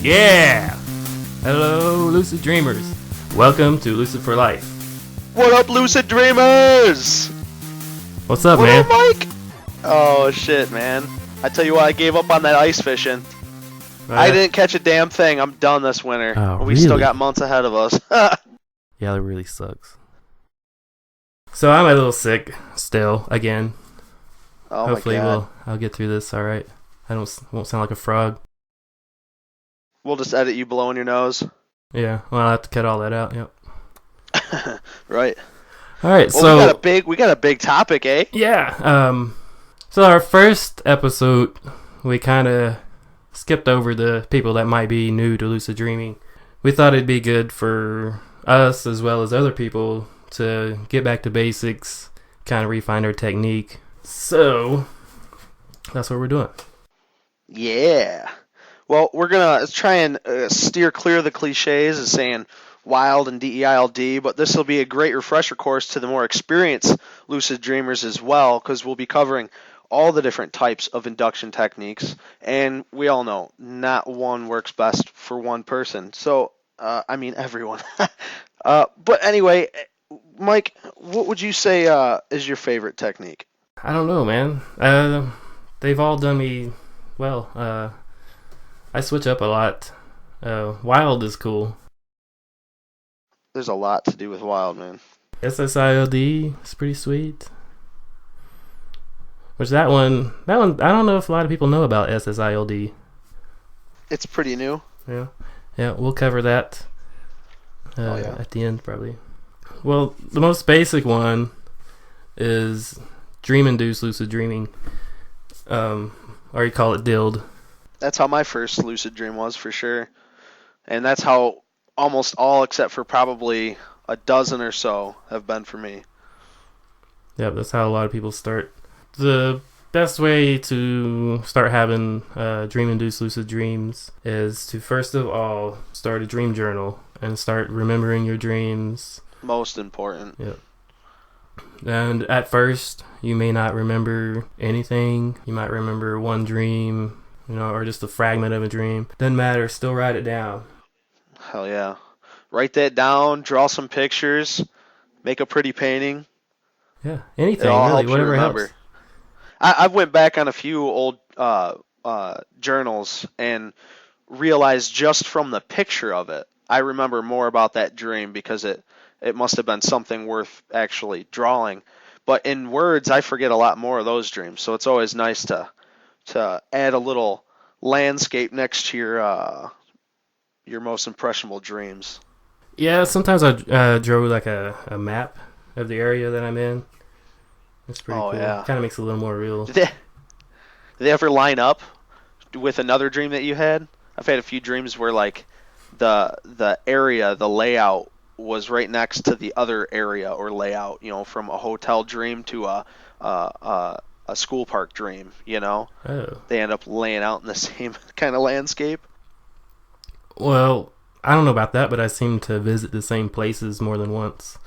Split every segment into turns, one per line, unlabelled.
Yeah! Hello, Lucid Dreamers. Welcome to Lucid for Life.
What up, Lucid Dreamers?
What's up,
What
man?
up, Mike? Oh, shit, man. I tell you what, I gave up on that ice fishing. I didn't catch a damn thing. I'm done this winter.
Oh,
We still
really?
got months ahead of us.
Yeah, that really sucks. So I'm a little sick still, again.
Oh,
Hopefully
my God.
I'll get through this alright. I won't sound like a frog.
We'll just edit you blowing your nose.
Yeah, well, I'll have to cut all that out, yep.
Right.
Alright,
Well,
so...
we got a big topic, eh?
Yeah, so our first episode, we kind of skipped over the people that might be new to lucid dreaming. We thought it'd be good for us, as well as other people, to get back to basics, kind of refine our technique. So, that's what we're doing.
Yeah. Well, we're going to try and steer clear of the cliches of saying wild and DEILD, but this will be a great refresher course to the more experienced lucid dreamers as well, because we'll be covering all the different types of induction techniques, and we all know not one works best for one person. So, everyone. But anyway, Mike, what would you say is your favorite technique?
I don't know, man. They've all done me well. I switch up a lot. Wild is cool.
There's a lot to do with wild, man.
SSILD is pretty sweet. Which that one, I don't know if a lot of people know about SSILD.
It's pretty new.
Yeah, we'll cover that at the end probably. Well, the most basic one is dream-induced lucid dreaming, or you call it DILD.
That's how my first lucid dream was, for sure. And that's how almost all, except for probably a dozen or so, have been for me.
Yeah, that's how a lot of people start. The best way to start having dream-induced lucid dreams is to first of all start a dream journal and start remembering your dreams.
Most important.
Yep. And at first, you may not remember anything. You might remember one dream, or just a fragment of a dream. Doesn't matter, still write it down.
Hell yeah. Write that down, draw some pictures, make a pretty painting.
Yeah, anything, really, whatever helps.
I've went back on a few old journals and realized just from the picture of it, I remember more about that dream because it must have been something worth actually drawing. But in words, I forget a lot more of those dreams. So it's always nice to add a little landscape next to your most impressionable dreams.
Yeah, sometimes I draw like a map of the area that I'm in. It's pretty cool.
Yeah.
Kind of makes it a little more real.
Did they ever line up with another dream that you had? I've had a few dreams where like the area, the layout was right next to the other area or layout, from a hotel dream to a school park dream,
Oh.
They end up laying out in the same kind of landscape.
Well, I don't know about that, but I seem to visit the same places more than once.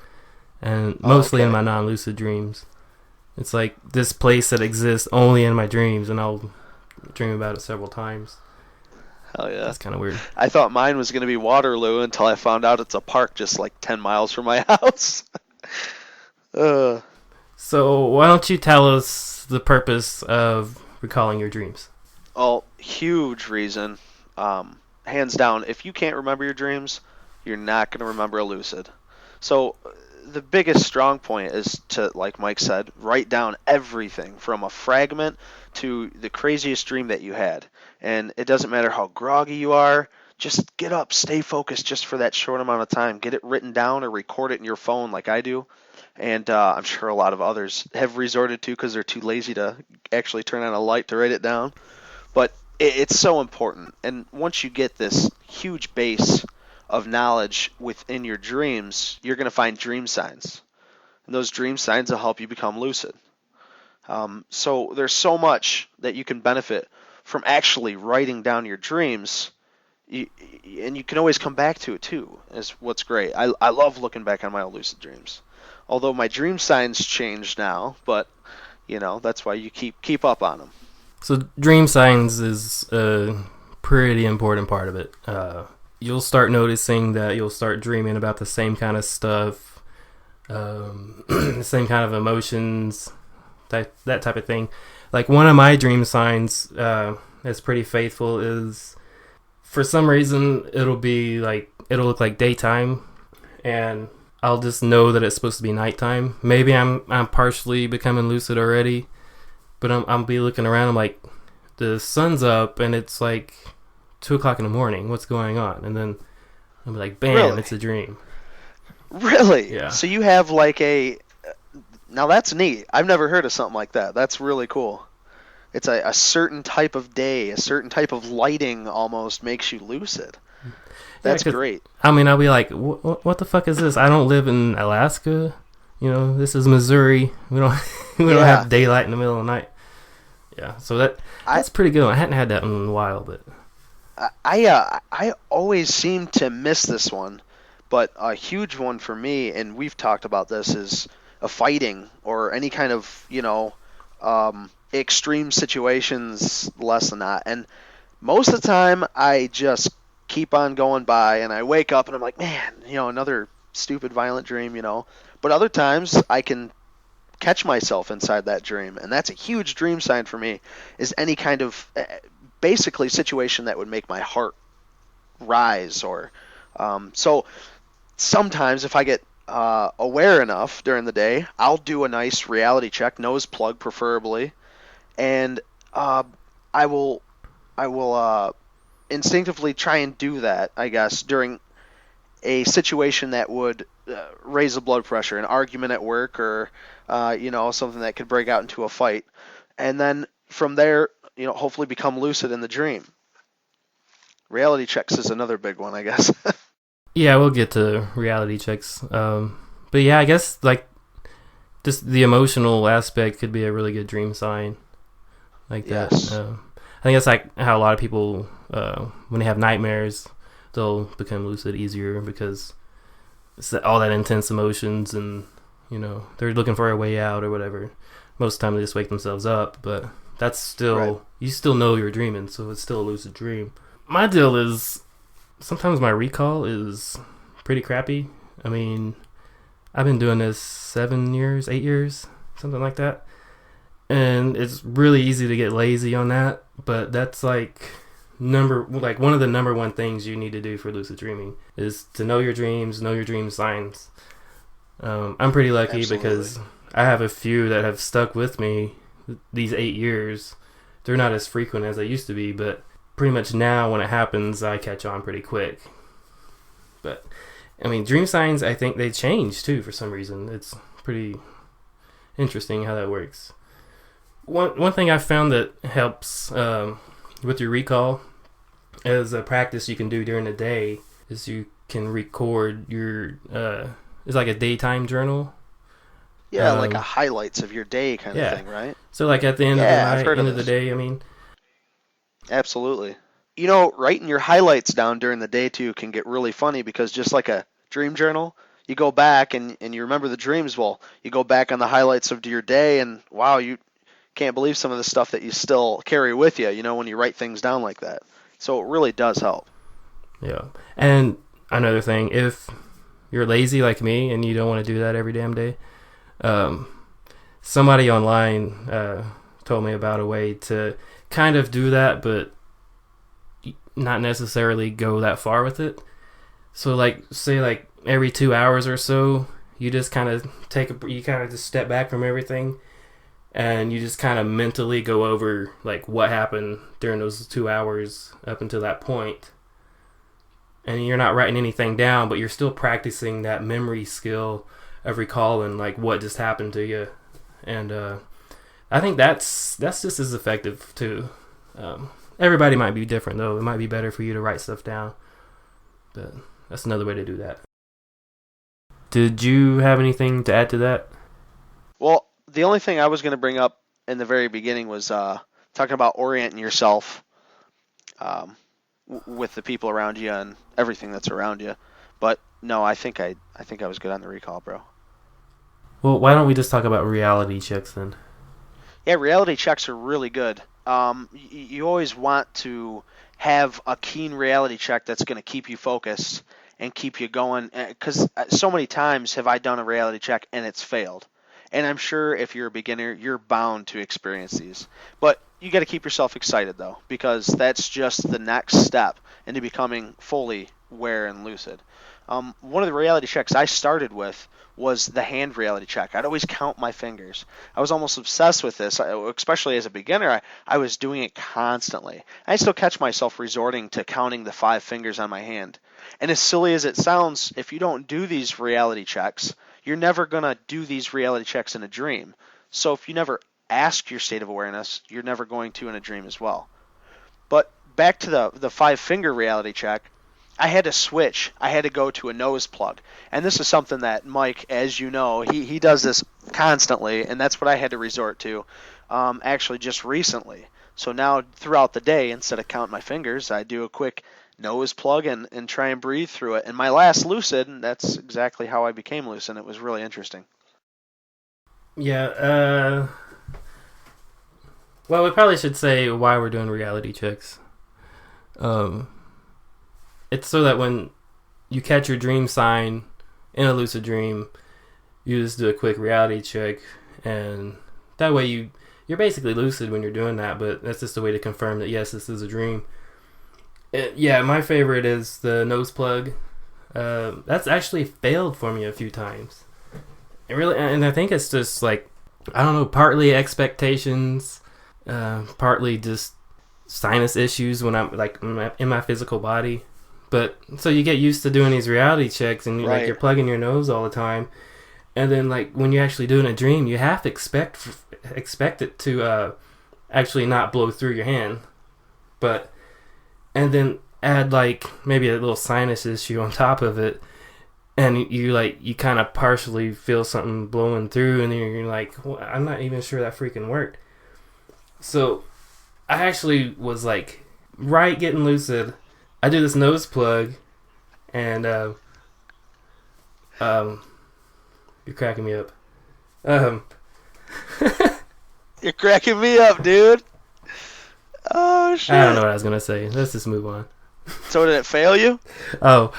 And mostly in my non-lucid dreams. It's like this place that exists only in my dreams, and I'll dream about it several times.
Hell yeah.
That's kind of weird.
I thought mine was going to be Waterloo until I found out it's a park just like 10 miles from my house.
So why don't you tell us the purpose of recalling your dreams?
Oh, huge reason. Hands down, if you can't remember your dreams, you're not going to remember a lucid. So the biggest strong point is to, like Mike said, write down everything from a fragment to the craziest dream that you had. And it doesn't matter how groggy you are, just get up, stay focused just for that short amount of time. Get it written down or record it in your phone like I do. And I'm sure a lot of others have resorted to because they're too lazy to actually turn on a light to write it down. But it's so important. And once you get this huge base of knowledge within your dreams, you're going to find dream signs. And those dream signs will help you become lucid. So there's so much that you can benefit from actually writing down your dreams. And you can always come back to it too, is what's great. I love looking back on my old lucid dreams. Although my dream signs changed now, but that's why you keep up on them.
So dream signs is pretty important part of it. You'll start noticing that you'll start dreaming about the same kind of stuff, the same kind of emotions, that type of thing. Like one of my dream signs that's pretty faithful is, for some reason, it'll look like daytime, and I'll just know that it's supposed to be nighttime. Maybe I'm partially becoming lucid already, but I'll be looking around. I'm like, the sun's up and it's like 2:00 in the morning. What's going on? And then I'm like, bam,
Really?
it's a dream.
Really?
Yeah.
So you have like a... Now that's neat. I've never heard of something like that. That's really cool. It's a certain type of day, a certain type of lighting almost makes you lucid. That's great.
I mean, I'll be like, what the fuck is this? I don't live in Alaska. This is Missouri. We don't have daylight in the middle of the night. Yeah, so that's pretty good. I hadn't had that in a while, but
I always seem to miss this one, but a huge one for me, and we've talked about this, is a fighting or any kind of extreme situations less than that. And most of the time, I just keep on going by, and I wake up and I'm like, man, another stupid violent dream, But other times I can catch myself inside that dream, and that's a huge dream sign for me, is any kind of basically situation that would make my heart rise. Or so sometimes if I get aware enough during the day, I'll do a nice reality check, nose plug preferably, and I will instinctively try and do that, I guess, during a situation that would raise the blood pressure, an argument at work, or something that could break out into a fight, and then from there, hopefully become lucid in the dream. Reality checks is another big one, I guess.
yeah, we'll get to reality checks. But yeah, I guess like just the emotional aspect could be a really good dream sign, like that.
Yes.
I think that's like how a lot of people, when they have nightmares, they'll become lucid easier because it's all that intense emotions, and they're looking for a way out or whatever. Most of the time they just wake themselves up, but that's still
Right.
You still know you're dreaming, so it's still a lucid dream. My deal is sometimes my recall is pretty crappy. I mean, I've been doing this 7 years, 8 years, something like that, and it's really easy to get lazy on that. But that's like one of the number one things you need to do for lucid dreaming is to know your dreams, know your dream signs. I'm pretty lucky
Absolutely.
because I have a few that have stuck with me these 8 years. They're not as frequent as they used to be, but pretty much now when it happens, I catch on pretty quick. But I mean, dream signs, I think they change too for some reason. It's pretty interesting how that works. One thing I found that helps with your recall is a practice you can do during the day is you can record your it's like a daytime journal.
Yeah, like a highlights of your day kind of thing, right?
So like at the end of the night, end of the day, I mean.
Absolutely. Writing your highlights down during the day too can get really funny, because just like a dream journal, you go back and you remember the dreams. Well, you go back on the highlights of your day, and wow, you can't believe some of the stuff that you still carry with you, when you write things down like that. So it really does help.
Yeah. And another thing, if you're lazy like me and you don't want to do that every damn day, somebody online told me about a way to kind of do that, but not necessarily go that far with it. So like, say like every 2 hours or so, you just kind of just step back from everything, and you just kind of mentally go over like what happened during those 2 hours up until that point. And you're not writing anything down, but you're still practicing that memory skill of recalling like what just happened to you. And I think that's just as effective too. Everybody might be different though. It might be better for you to write stuff down, but that's another way to do that. Did you have anything to add to that?
Well, the only thing I was going to bring up in the very beginning was talking about orienting yourself with the people around you and everything that's around you. But no, I think I was good on the recall, bro.
Well, why don't we just talk about reality checks then?
Yeah, reality checks are really good. You always want to have a keen reality check that's going to keep you focused and keep you going. Because so many times have I done a reality check and it's failed. And I'm sure if you're a beginner, you're bound to experience these. But you got to keep yourself excited, though, because that's just the next step into becoming fully aware and lucid. One of the reality checks I started with was the hand reality check. I'd always count my fingers. I was almost obsessed with this, especially as a beginner. I was doing it constantly. I still catch myself resorting to counting the 5 fingers on my hand. And as silly as it sounds, if you don't do these reality checks, you're never going to do these reality checks in a dream. So if you never ask your state of awareness, you're never going to in a dream as well. But back to the 5-finger reality check, I had to switch. I had to go to a nose plug. And this is something that Mike, as you know, he does this constantly, and that's what I had to resort to actually just recently. So now throughout the day, instead of counting my fingers, I do a quick nose plug and try and breathe through it. And my last lucid, that's exactly how I became lucid. It was really interesting.
Yeah, well, we probably should say why we're doing reality checks. It's so that when you catch your dream sign in a lucid dream, you just do a quick reality check, and that way you're basically lucid when you're doing that, but that's just a way to confirm that, yes, this is a dream. Yeah, my favorite is the nose plug. That's actually failed for me a few times. And I think it's just like, I don't know, partly expectations, partly just sinus issues when I'm like in my physical body. But so you get used to doing these reality checks, and
Right.
like you're plugging your nose all the time, and then like when you're actually doing a dream, you have to expect it to actually not blow through your hand, and then add like maybe a little sinus issue on top of it, and you kind of partially feel something blowing through, and then you're like, well, I'm not even sure that freaking worked. So I actually was like, right, getting lucid, I do this nose plug, and you're cracking me up.
You're cracking me up, dude. Oh, shit.
I don't know what I was gonna say. Let's just move on.
So did it fail you?
Oh,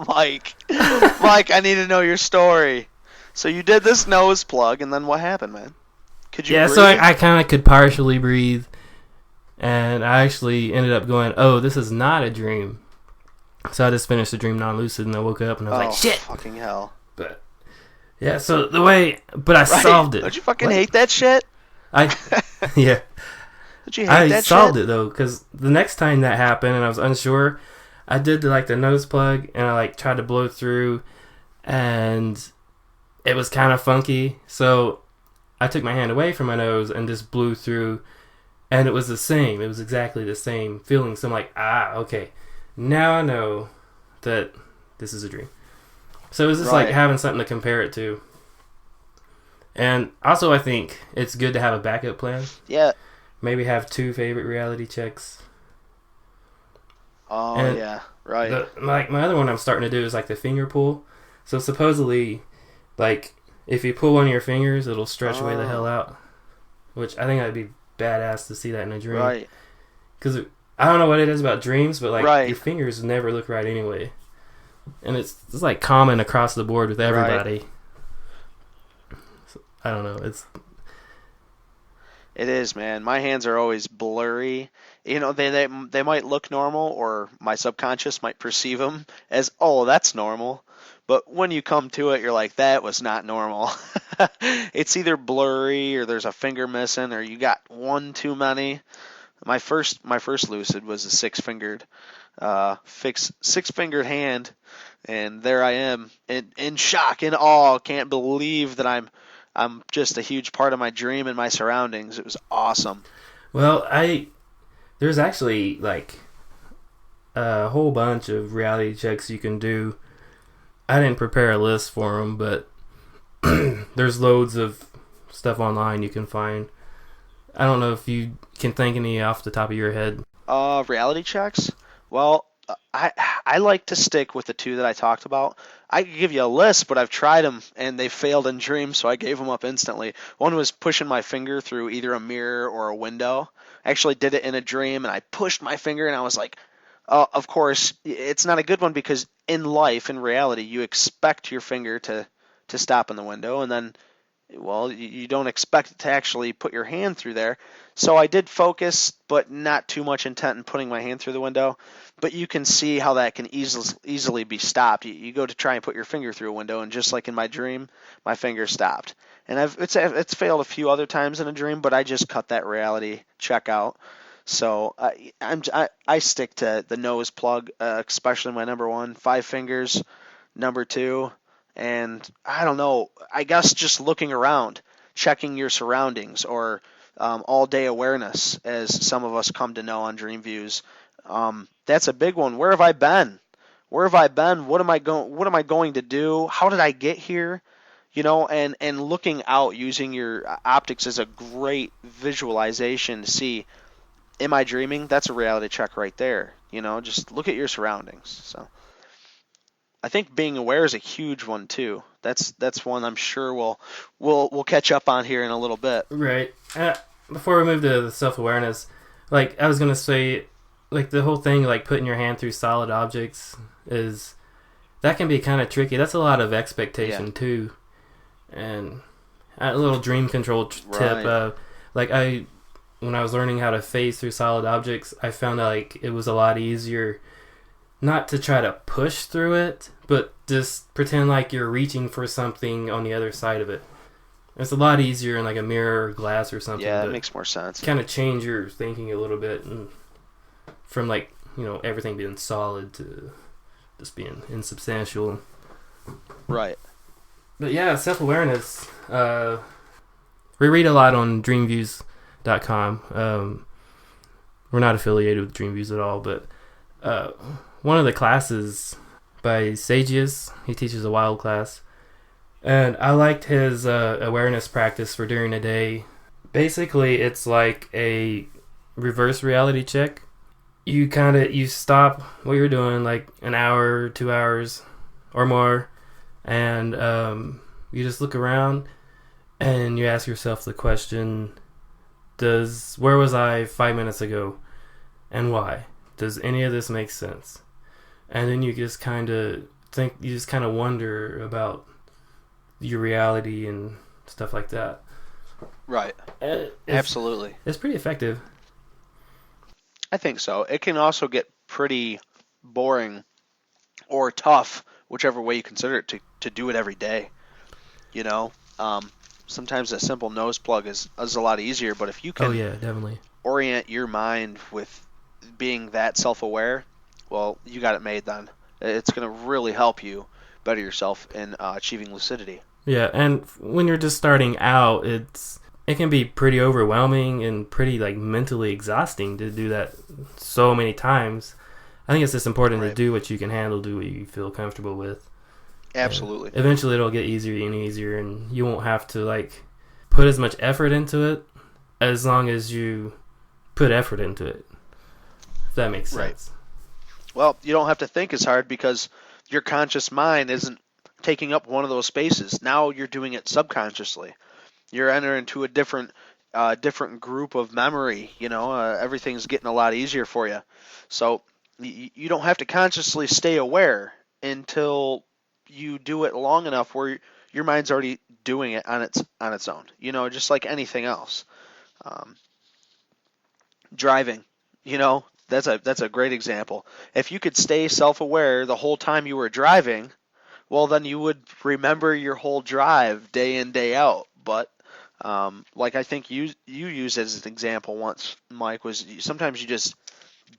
Mike, I need to know your story. So you did this nose plug, and then what happened, man? Could you
yeah.
breathe?
So I kind of could partially breathe, and I actually ended up going, "Oh, this is not a dream." So I just finished the dream non-lucid, and I woke up and I was like, "Shit!"
Fucking hell!
But yeah, so I solved it.
Don't you fucking hate that shit?
Yeah.
Don't you hate that shit?
solved it though, because the next time that happened and I was unsure, I did the nose plug and I tried to blow through, and it was kind of funky. So I took my hand away from my nose and just blew through, and it was the same. It was exactly the same feeling. So I'm like, okay, now I know that this is a dream. So it was just like having something to compare it to. And also, I think it's good to have a backup plan.
Yeah.
Maybe have 2 favorite reality checks.
Oh,
and
yeah. Right.
My other one I'm starting to do is the finger pull. So supposedly, if you pull one of your fingers, it'll stretch way the hell out. Which I think that'd be badass to see that in a dream.
Right.
Because I don't know what it is about dreams, but
Right.
your fingers never look right anyway. And it's common across the board with everybody.
Right.
So, I don't know.
It is, man. My hands are always blurry. You know, they might look normal, or my subconscious might perceive them as, oh, that's normal. But when you come to it, you're like, that was not normal. It's either blurry, or there's a finger missing, or you got one too many. My first lucid was a six-fingered hand, and there I am in shock, in awe. Can't believe that I'm just a huge part of my dream and my surroundings. It was awesome.
Well, there's actually a whole bunch of reality checks you can do. I didn't prepare a list for them, but there's loads of stuff online you can find. I don't know if you can think any off the top of your head.
Reality checks? Well, I I like to stick with the two that I talked about. I could give you a list, but I've tried them and they failed in dreams, so I gave them up instantly. One was pushing my finger through either a mirror or a window. I actually did it in a dream, and I pushed my finger, and I was like, of course, it's not a good one because in life, in reality, you expect your finger to stop in the window, and then, well, you don't expect it to actually put your hand through there. So I did focus, but not too much intent in putting my hand through the window. But you can see how that can easily be stopped. You go to try and put your finger through a window, and just like in my dream, my finger stopped. And it's failed a few other times in a dream, but I just cut that reality check out. So I stick to the nose plug, especially my number one, 5 fingers, number two, and I don't know. I guess just looking around, checking your surroundings, or all day awareness, as some of us come to know on Dream Views. That's a big one. Where have I been? Where have I been? What am I going to do? How did I get here? And looking out, using your optics as a great visualization to see, am I dreaming? That's a reality check right there. Just look at your surroundings. So I think being aware is a huge one too. That's one I'm sure we'll catch up on here in a little bit.
Right. Before we move to the self-awareness, like I was gonna say, like the whole thing, like putting your hand through solid objects that can be kind of tricky. That's a lot of expectation too, and a little dream control tip.
Right.
When I was learning how to phase through solid objects, I found that like it was a lot easier not to try to push through it, but just pretend like you're reaching for something on the other side of it. It's a lot easier in like a mirror or glass or something.
Yeah, it makes more sense.
Kind of change your thinking a little bit, and from like everything being solid to just being insubstantial.
Right.
But yeah, self-awareness. We read a lot on DreamViews.com. We're not affiliated with Dreamviews at all, but one of the classes by Sagius, he teaches a wild class, and I liked his awareness practice for during the day. Basically, it's like a reverse reality check. You stop what you're doing like an hour, 2 hours, or more, and you just look around and you ask yourself the question: where was I 5 minutes ago, and why? Does any of this make sense? And then you just kind of wonder about your reality and stuff like that.
Right. Absolutely.
It's pretty effective.
I think so. It can also get pretty boring or tough, whichever way you consider it, to do it every day. Sometimes a simple nose plug is a lot easier, but if you can
definitely
orient your mind with being that self-aware, well, you got it made then. It's going to really help you better yourself in achieving lucidity.
Yeah, and when you're just starting out, it can be pretty overwhelming and pretty like mentally exhausting to do that so many times. I think it's just important to do what you can handle, do what you feel comfortable with.
Absolutely.
And eventually it'll get easier and easier, and you won't have to like put as much effort into it as long as you put effort into it. If that makes sense.
Right. Well, you don't have to think as hard because your conscious mind isn't taking up one of those spaces. Now you're doing it subconsciously. You're entering into a different group of memory. Everything's getting a lot easier for you. So you don't have to consciously stay aware until you do it long enough where your mind's already doing it on its own. Just like anything else. Driving, that's a great example. If you could stay self-aware the whole time you were driving, well, then you would remember your whole drive day in, day out. But like I think you used as an example once, Mike, was sometimes you just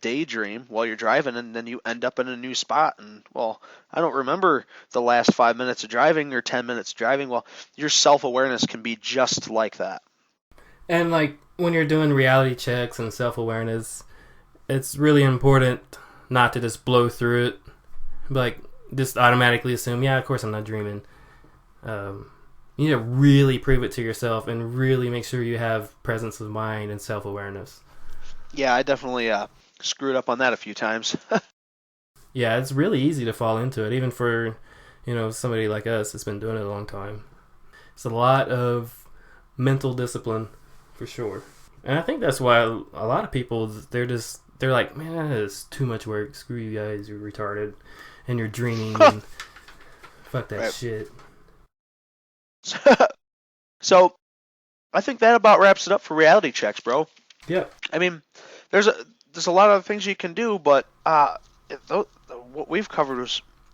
daydream while you're driving, and then you end up in a new spot. And, well, I don't remember the last 5 minutes of driving or 10 minutes of driving. Well, your self-awareness can be just like that.
And, like, when you're doing reality checks and self-awareness, it's really important not to just blow through it. Like, just automatically assume, yeah, of course I'm not dreaming. You need to really prove it to yourself and really make sure you have presence of mind and self-awareness.
Yeah, I definitely screwed up on that a few times.
Yeah, it's really easy to fall into it, even for, somebody like us that's been doing it a long time. It's a lot of mental discipline, for sure. And I think that's why a lot of people, they're like, man, that is too much work. Screw you guys, you're retarded. And you're dreaming, and fuck that shit.
So, I think that about wraps it up for reality checks, bro.
Yep.
I mean, there's a lot of things you can do, but what we've covered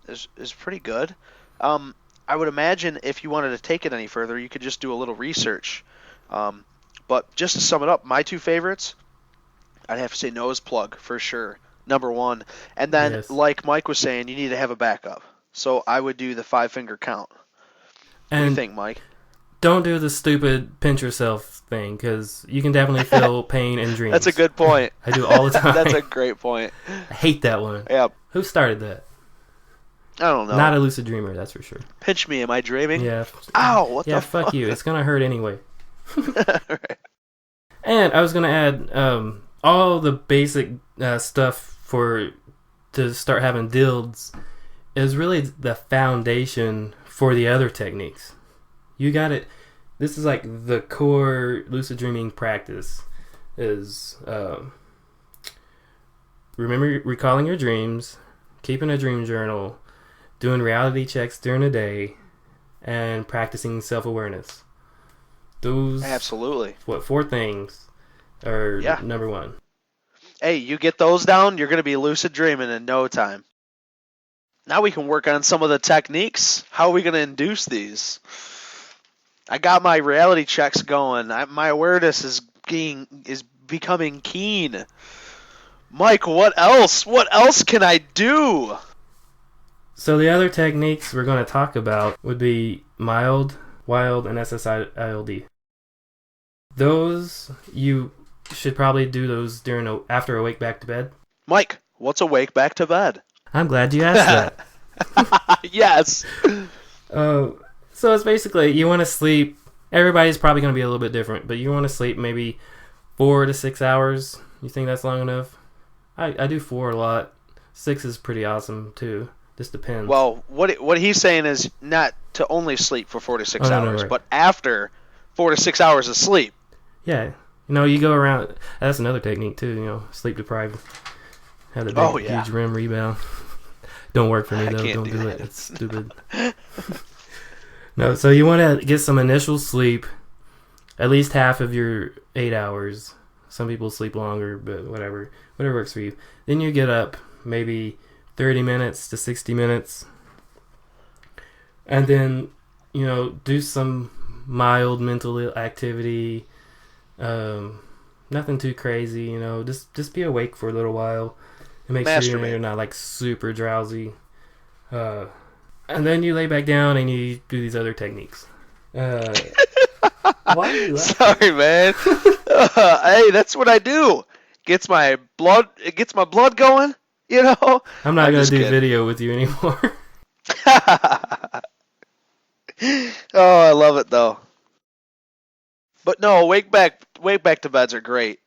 is pretty good. I would imagine if you wanted to take it any further, you could just do a little research. But just to sum it up, my two favorites, I'd have to say nose plug for sure, number one. And then, like Mike was saying, you need to have a backup. So I would do the 5-finger count. What do you think, Mike?
Don't do the stupid pinch yourself thing, because you can definitely feel pain in dreams.
That's a good point.
I do all the time.
That's a great point.
I hate that one.
Yeah.
Who started that?
I don't know.
Not a lucid dreamer, that's for sure.
Pinch me, am I dreaming?
Yeah.
Ow, what the fuck?
Yeah, fuck you. It's going to hurt anyway.
Right.
And I was going to add all the basic stuff to start having dilds is really the foundation for the other techniques. You got it. This is like the core lucid dreaming practice is recalling your dreams, keeping a dream journal, doing reality checks during the day, and practicing self-awareness. Those
absolutely
4 things are number one.
Hey, you get those down, you're going to be lucid dreaming in no time. Now we can work on some of the techniques. How are we going to induce these? I got my reality checks going. My awareness is becoming keen. Mike, what else? What else can I do?
So the other techniques we're going to talk about would be mild, wild, and SSILD. Those, you should probably do those after awake back to bed.
Mike, what's awake back to bed?
I'm glad you asked
that. Yes.
So it's basically, you want to sleep, everybody's probably going to be a little bit different, but you want to sleep maybe 4 to 6 hours. You think that's long enough? I do 4 a lot. 6 is pretty awesome too. Just depends.
Well, what he's saying is not to only sleep for 4 to 6 hours, but after 4 to 6 hours of sleep.
Yeah. You go around, that's another technique too, sleep deprived. Have the big, huge REM rebound. Don't work for me though, don't do it. It's stupid. No, so you want to get some initial sleep, at least half of your 8 hours. Some people sleep longer, but whatever works for you. Then you get up maybe 30 minutes to 60 minutes. And then, do some mild mental activity. Nothing too crazy, just be awake for a little while and make sure you're not like super drowsy. And then you lay back down and you do these other techniques. Why are you laughing?
Sorry, man. Hey, that's what I do. It gets my blood going,
I'm not going to do video with you anymore.
Oh, I love it though. But no, wake back to beds are great.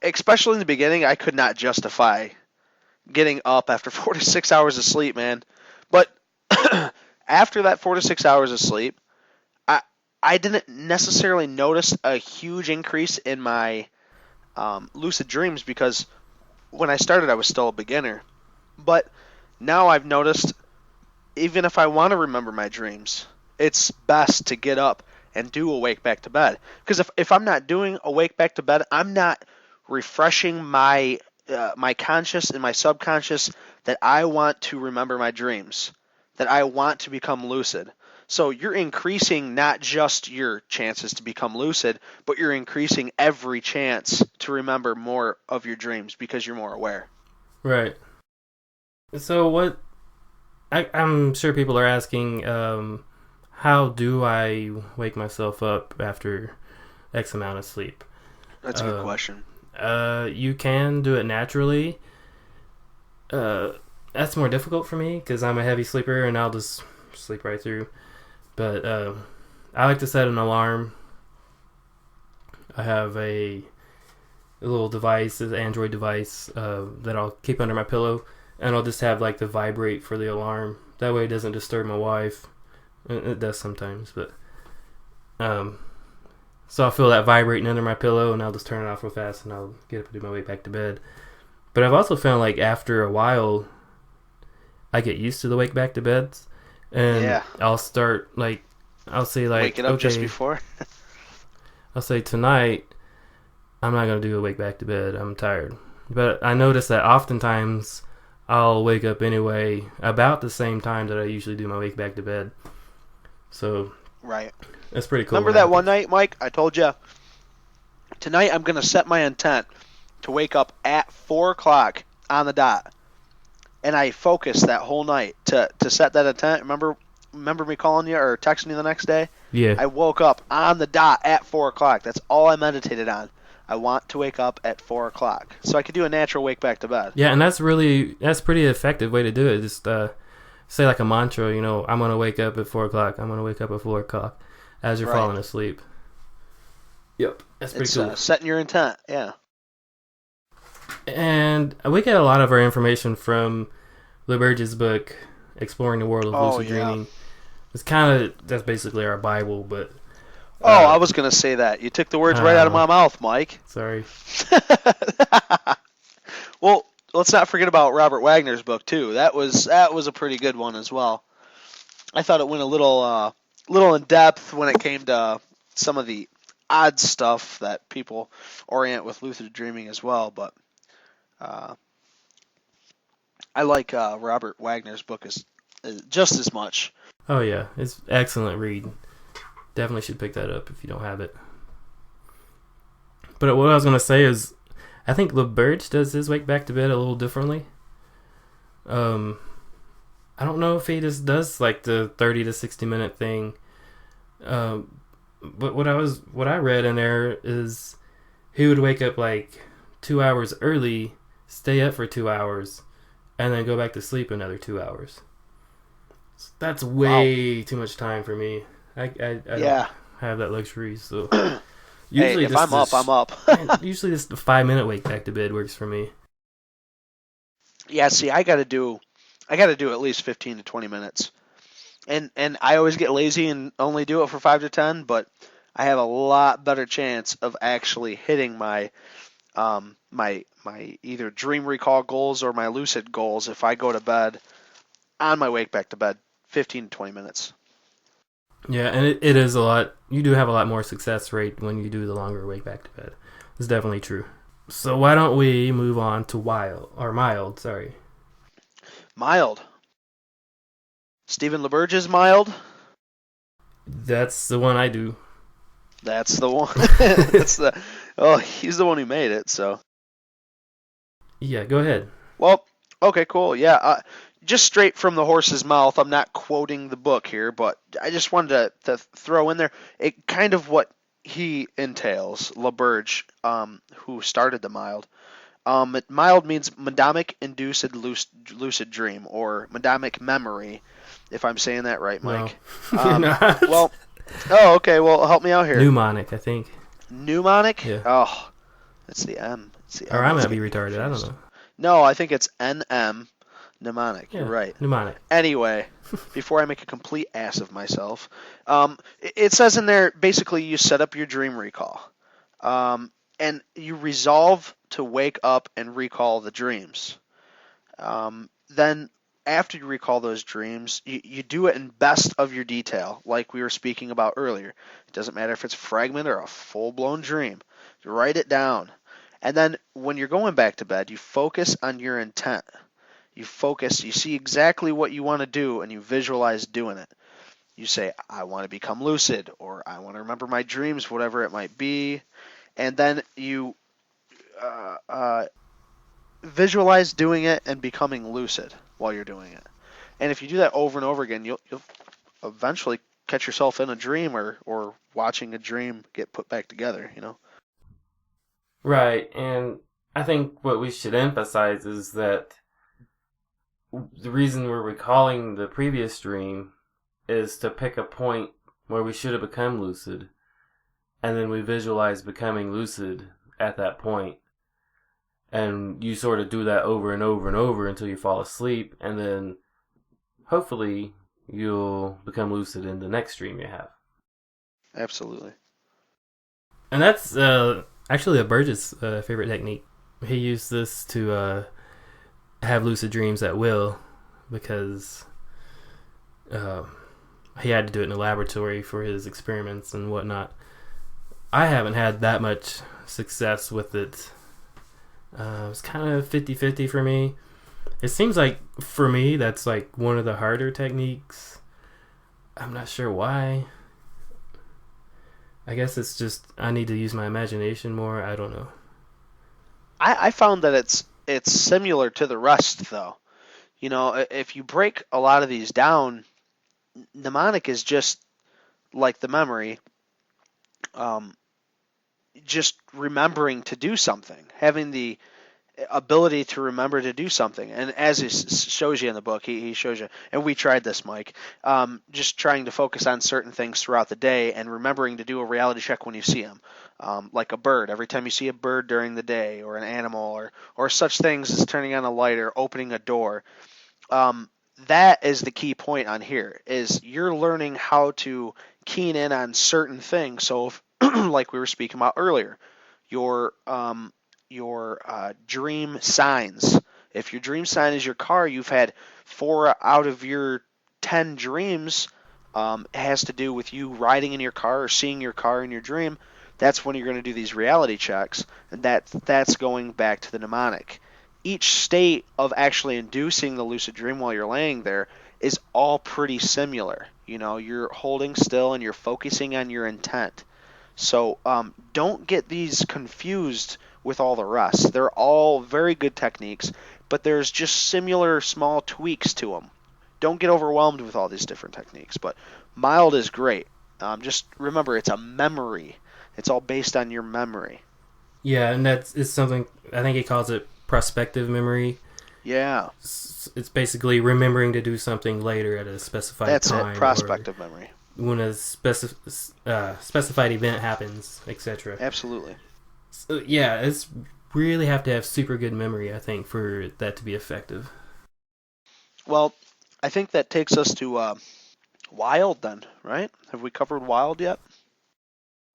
Especially in the beginning, I could not justify getting up after 4 to 6 hours of sleep, man. But after that 4 to 6 hours of sleep, I didn't necessarily notice a huge increase in my lucid dreams because when I started, I was still a beginner. But now I've noticed, even if I want to remember my dreams, it's best to get up and do awake back to bed. Because if I'm not doing awake back to bed, I'm not refreshing my conscious and my subconscious that I want to remember my dreams, that I want to become lucid. So you're increasing not just your chances to become lucid, but you're increasing every chance to remember more of your dreams because you're more aware.
Right. So I'm sure people are asking, how do I wake myself up after X amount of sleep?
That's a good question.
You can do it naturally. That's more difficult for me because I'm a heavy sleeper and I'll just sleep right through. But I like to set an alarm. I have a little device, an Android device that I'll keep under my pillow. and I'll just have like the vibrate for the alarm. That way it doesn't disturb my wife. It does sometimes, but so I'll feel that vibrating under my pillow, and I'll just turn it off real fast, and I'll get up and do my way back to bed. But I've also found like after a while, I get used to the wake back to beds, and I'll start like I'll say like
waking up just before.
I'll say tonight I'm not gonna do a wake back to bed. I'm tired. But I notice that oftentimes I'll wake up anyway about the same time that I usually do my wake back to bed. So
right,
that's pretty cool.
Remember that one night, Mike? I told you tonight I'm gonna set my intent to wake up at 4 o'clock on the dot, and I focused that whole night to set that intent. Remember me calling you or texting you the next day?
Yeah.
I woke up on the dot at 4 o'clock. That's all I meditated on. I want to wake up at 4 o'clock, so I could do a natural wake back to bed.
Yeah, and that's pretty effective way to do it. Just say like a mantra, you know, I'm gonna wake up at 4 o'clock. I'm gonna wake up at 4 o'clock as you're falling asleep. Yep, that's pretty cool.
Setting your intent, yeah.
And we get a lot of our information from LeBurge's book, Exploring the World of Lucid Dreaming. It's that's basically our Bible, but...
I was going to say that. You took the words right out of my mouth, Mike.
Sorry.
Well, let's not forget about Robert Wagner's book, too. That was a pretty good one as well. I thought it went a little in depth when it came to some of the odd stuff that people orient with lucid dreaming as well, but I like Robert Wagner's book just as much.
Oh yeah, it's excellent read. Definitely should pick that up if you don't have it. But what I was going to say is, I think LeBurge does his wake back to bed a little differently. I don't know if he just does like the 30 to 60 minute thing. But what I read in there is he would wake up like 2 hours early, stay up for 2 hours, and then go back to sleep another 2 hours. So that's way too much time for me. I don't have that luxury. So
usually, if I'm up, I'm up.
Usually, just a 5 minute wake back to bed works for me.
Yeah, see, I got to do at least 15 to 20 minutes. And I always get lazy and only do it for 5 to 10, but I have a lot better chance of actually hitting my my either dream recall goals or my lucid goals if I go to bed on my wake back to bed 15 to 20 minutes.
Yeah, and it is a lot. You do have a lot more success rate when you do the longer wake back to bed. It's definitely true. So why don't we move on to mild, sorry.
Mild. Stephen LeBurge's Mild?
That's the one I do.
That's the one. He's the one who made it, so.
Yeah, go ahead.
Well, okay, cool. Yeah, just straight from the horse's mouth. I'm not quoting the book here, but I just wanted to throw in there kind of what he entails, LeBurge, who started the Mild. Mild means mnemonic induced lucid dream, or mnemonic memory, if I'm saying that right, Mike.
No, you're not.
Well, okay. Well, help me out here.
Mnemonic, I think.
Mnemonic?
Yeah.
Oh, it's the M.
Or I might be retarded. I don't know.
No, I think it's NM. Mnemonic. Yeah, you're right.
Mnemonic.
Anyway, before I make a complete ass of myself, it says in there basically you set up your dream recall, and you resolve to wake up and recall the dreams. Then after you recall those dreams, you do it in best of your detail, like we were speaking about earlier. It doesn't matter if it's a fragment or a full-blown dream. You write it down. And then when you're going back to bed, you focus on your intent. You see exactly what you want to do, and you visualize doing it. You say, I want to become lucid, or I want to remember my dreams, whatever it might be. And then you visualize doing it and becoming lucid while you're doing it. And if you do that over and over again, you'll eventually catch yourself in a dream or watching a dream get put back together, you know?
Right, and I think what we should emphasize is that the reason we're recalling the previous dream is to pick a point where we should have become lucid, and then we visualize becoming lucid at that point. And you sort of do that over and over and over until you fall asleep, and then hopefully you'll become lucid in the next dream you have.
Absolutely.
And that's actually a Burgess' favorite technique. He used this to have lucid dreams at will because he had to do it in the laboratory for his experiments and whatnot. I haven't had that much success with it. It's kind of 50-50 for me. It seems like, for me, that's like one of the harder techniques. I'm not sure why. I guess it's just I need to use my imagination more. I don't know.
I found that it's similar to the rest, though. You know, if you break a lot of these down, mnemonic is just like the memory, just remembering to do something, having the ability to remember to do something. And as he shows you in the book, he shows you, and we tried this, Mike, just trying to focus on certain things throughout the day and remembering to do a reality check when you see them. Like a bird, every time you see a bird during the day, or an animal, or such things as turning on a light or opening a door. That is the key point on here, is you're learning how to keen in on certain things. So if, like we were speaking about earlier, your dream signs. If your dream sign is your car, you've had 4 out of your 10 dreams has to do with you riding in your car or seeing your car in your dream. That's when you're going to do these reality checks, and that's going back to the mnemonic. Each state of actually inducing the lucid dream while you're laying there is all pretty similar. You know, you're holding still and you're focusing on your intent. So don't get these confused with all the rest. They're all very good techniques, but there's just similar small tweaks to them. Don't get overwhelmed with all these different techniques, but mild is great. Just remember, it's a memory. It's all based on your memory.
Yeah, and it's something, I think he calls it prospective memory.
Yeah.
It's basically remembering to do something later at a specified
That's
time.
That's it, prospective memory.
When a specified event happens, etc.
Absolutely.
So, yeah, it's really have to have super good memory, I think, for that to be effective.
Well, I think that takes us to wild then, right? Have we covered wild yet?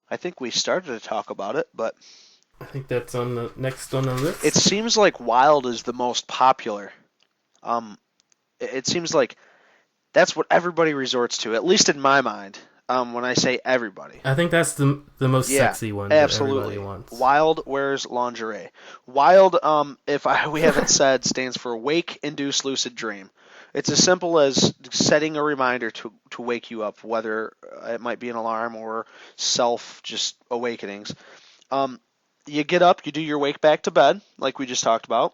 I think we started to talk about it, but
I think that's on the next on the list.
It seems like wild is the most popular. It seems like that's what everybody resorts to, at least in my mind. When I say everybody,
I think that's the most sexy one.
Absolutely.
That everybody wants.
Wild wears lingerie. Wild, we haven't said, stands for Wake Induced Lucid Dream. It's as simple as setting a reminder to wake you up, whether it might be an alarm or self just awakenings. You get up, you do your wake back to bed, like we just talked about,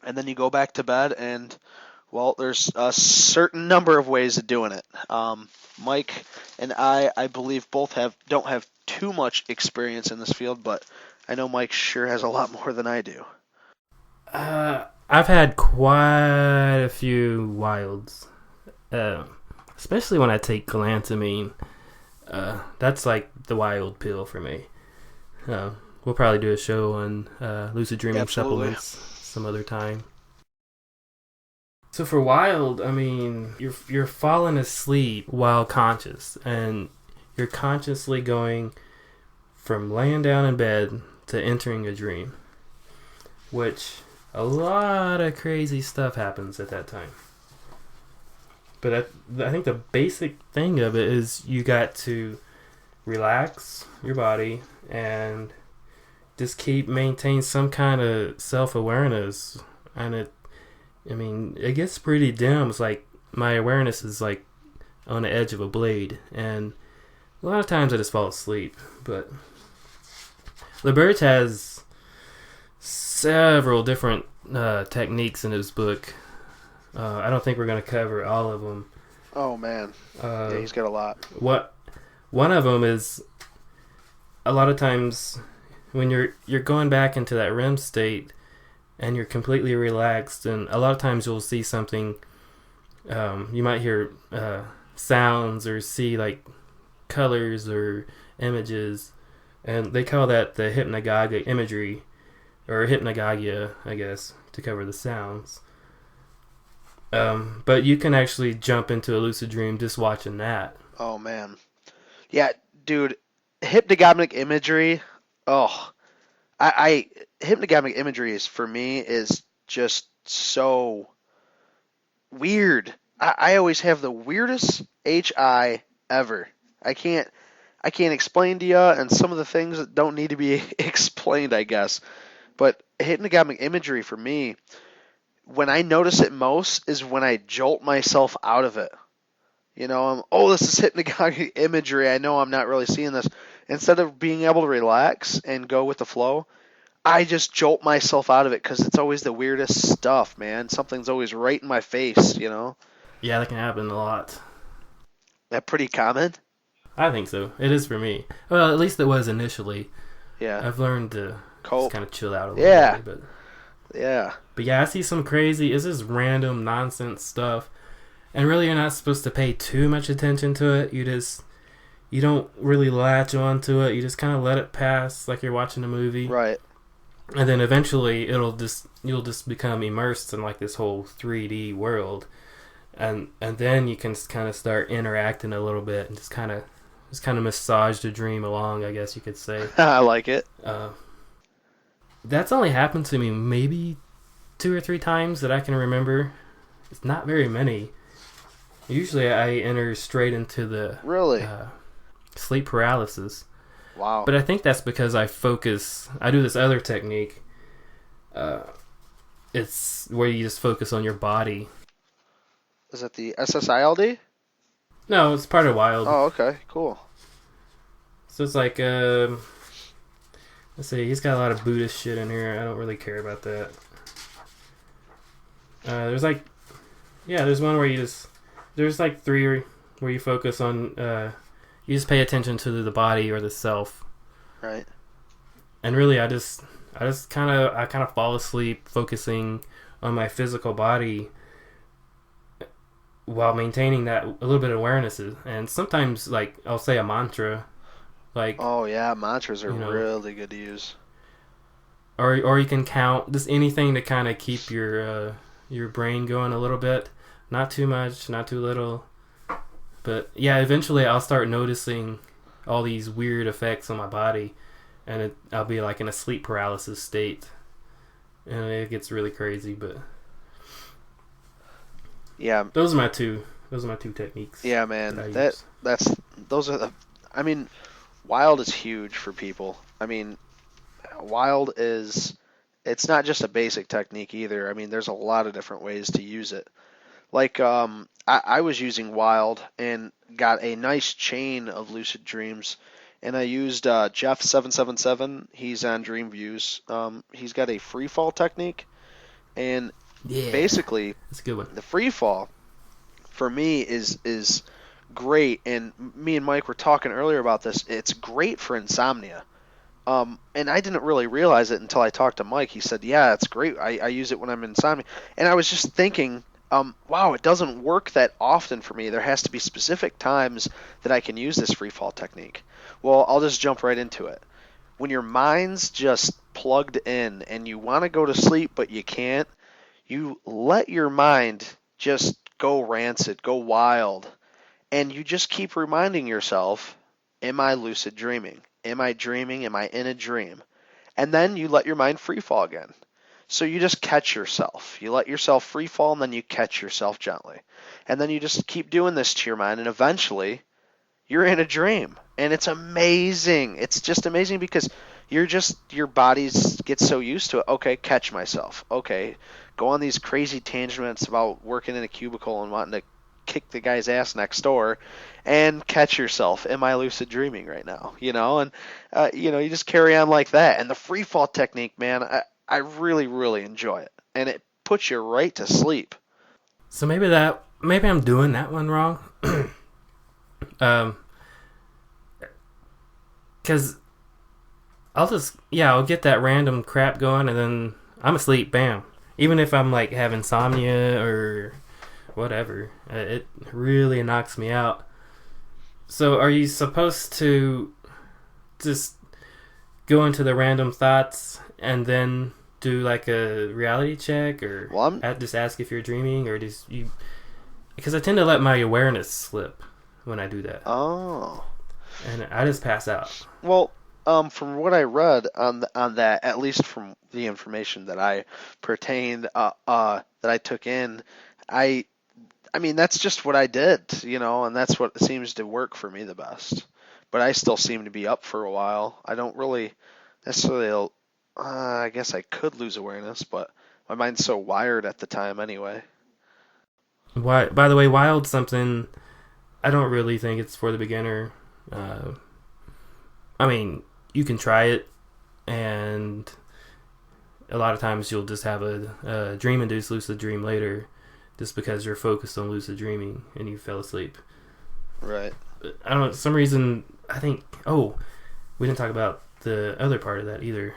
and then you go back to bed, and, well, there's a certain number of ways of doing it. Mike and I believe both don't have too much experience in this field, but I know Mike sure has a lot more than I do.
I've had quite a few wilds, especially when I take galantamine. That's like the wild pill for me. We'll probably do a show on lucid dreaming supplements some other time. So for wild, I mean, you're falling asleep while conscious, and you're consciously going from laying down in bed to entering a dream, which a lot of crazy stuff happens at that time. But I think the basic thing of it is you got to relax your body and just maintain some kind of self-awareness. And it gets pretty dim. It's like my awareness is like on the edge of a blade, and a lot of times I just fall asleep. But LeBurge has several different techniques in his book. I don't think we're going to cover all of them.
Oh man, yeah, he's got a lot.
One of them is a lot of times when you're going back into that REM state and you're completely relaxed, and a lot of times you'll see something. You might hear sounds or see like colors or images, and they call that the hypnagogic imagery, or hypnagogia, I guess, to cover the sounds. But you can actually jump into a lucid dream just watching that.
Oh man, yeah, dude, hypnagogic imagery. Oh, hypnagogic imagery is for me is just so weird. I always have the weirdest HI ever. I can't explain to you, and some of the things that don't need to be explained, I guess. But hypnagogic imagery for me, when I notice it most, is when I jolt myself out of it. You know, this is hypnagogic imagery. I know I'm not really seeing this. Instead of being able to relax and go with the flow, I just jolt myself out of it because it's always the weirdest stuff, man. Something's always right in my face, you know?
Yeah, that can happen a lot.
That pretty common?
I think so. It is for me. Well, at least it was initially.
Yeah.
I've learned to just kind of chill out a little bit. But yeah, I see some crazy, it's just random nonsense stuff. And really, you're not supposed to pay too much attention to it. You don't really latch onto it. You just kind of let it pass like you're watching a movie.
Right.
And then eventually you'll just become immersed in like this whole 3D world. And then you can kind of start interacting a little bit and just kind of massage the dream along, I guess you could say.
I like it.
That's only happened to me maybe 2 or 3 times that I can remember. It's not very many. Usually I enter straight into the sleep paralysis.
Wow.
But I think that's because I do this other technique. It's where you just focus on your body.
Is that the SSILD?
No, it's part of Wild.
Oh, okay. Cool.
So it's like, let's see, he's got a lot of Buddhist shit in here. I don't really care about that. There's one where there's like 3 where you focus on, you just pay attention to the body or the self.
Right.
And really, I kind of fall asleep focusing on my physical body while maintaining that a little bit of awareness. And sometimes, like, I'll say a mantra, like,
oh yeah, mantras are really good to use.
Or you can count just anything to kind of keep your brain going a little bit. Not too much, not too little. But yeah, eventually I'll start noticing all these weird effects on my body, and I'll be like in a sleep paralysis state, and it gets really crazy. But
yeah,
those are my two techniques.
Yeah, man, I mean, Wild is huge for people. I mean, Wild it's not just a basic technique either. I mean, there's a lot of different ways to use it. Like, I was using Wild and got a nice chain of lucid dreams, and I used Jeff777. He's on Dream Views. He's got a free fall technique, and basically,
that's a good one.
The free fall for me is great. And me and Mike were talking earlier about this. It's great for insomnia. And I didn't really realize it until I talked to Mike. He said, "Yeah, it's great. I use it when I'm in insomnia." And I was just thinking, wow, it doesn't work that often for me. There has to be specific times that I can use this free fall technique. Well, I'll just jump right into it. When your mind's just plugged in and you want to go to sleep but you can't, you let your mind just go rancid, go wild, and you just keep reminding yourself, am I lucid dreaming? Am I dreaming? Am I in a dream? And then you let your mind free fall again. So you just catch yourself. You let yourself free fall, and then you catch yourself gently. And then you just keep doing this to your mind, and eventually you're in a dream. And it's amazing. It's just amazing because your body gets so used to it. Okay, catch myself. Okay, go on these crazy tangents about working in a cubicle and wanting to kick the guy's ass next door, and catch yourself. Am I lucid dreaming right now? And you just carry on like that. And the free fall technique, man, I really, really enjoy it, and it puts you right to sleep.
So maybe I'm doing that one wrong. Because I'll get that random crap going, and then I'm asleep, bam. Even if I'm like have insomnia or whatever, it really knocks me out. So are you supposed to just go into the random thoughts and then do like a reality check, or
Well,
just ask if you're dreaming, or just you? Because I tend to let my awareness slip when I do that.
Oh.
And I just pass out.
Well, from what I read on that, at least from the information that I pertained, that I took in, I I mean that's just what I did, and that's what seems to work for me the best. But I still seem to be up for a while. I don't really necessarily. I guess I could lose awareness, but my mind's so wired at the time anyway.
Why? By the way, wild something. I don't really think it's for the beginner. I mean, you can try it, and a lot of times you'll just have a dream-induced lucid dream later, just because you're focused on lucid dreaming and you fell asleep.
Right.
I don't know. For some reason, I think. Oh, we didn't talk about the other part of that either.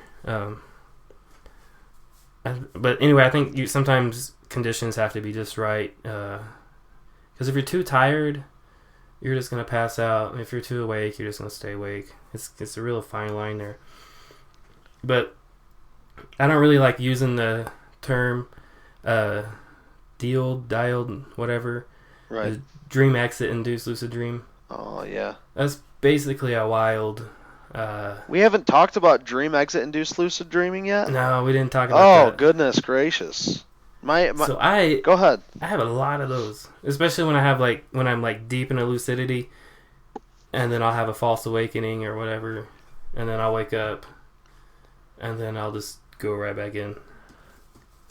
But anyway, I think sometimes conditions have to be just right. Because if you're too tired, you're just gonna pass out. And if you're too awake, you're just gonna stay awake. It's a real fine line there. But I don't really like using the term dialed, whatever.
Right.
Dream exit induced lucid dream.
Oh yeah.
That's basically a wild.
We haven't talked about dream exit induced lucid dreaming yet.
No, we didn't talk about that.
Oh goodness gracious!
So
go ahead.
I have a lot of those, especially when I'm like deep in a lucidity, and then I'll have a false awakening or whatever, and then I'll wake up, and then I'll just go right back in.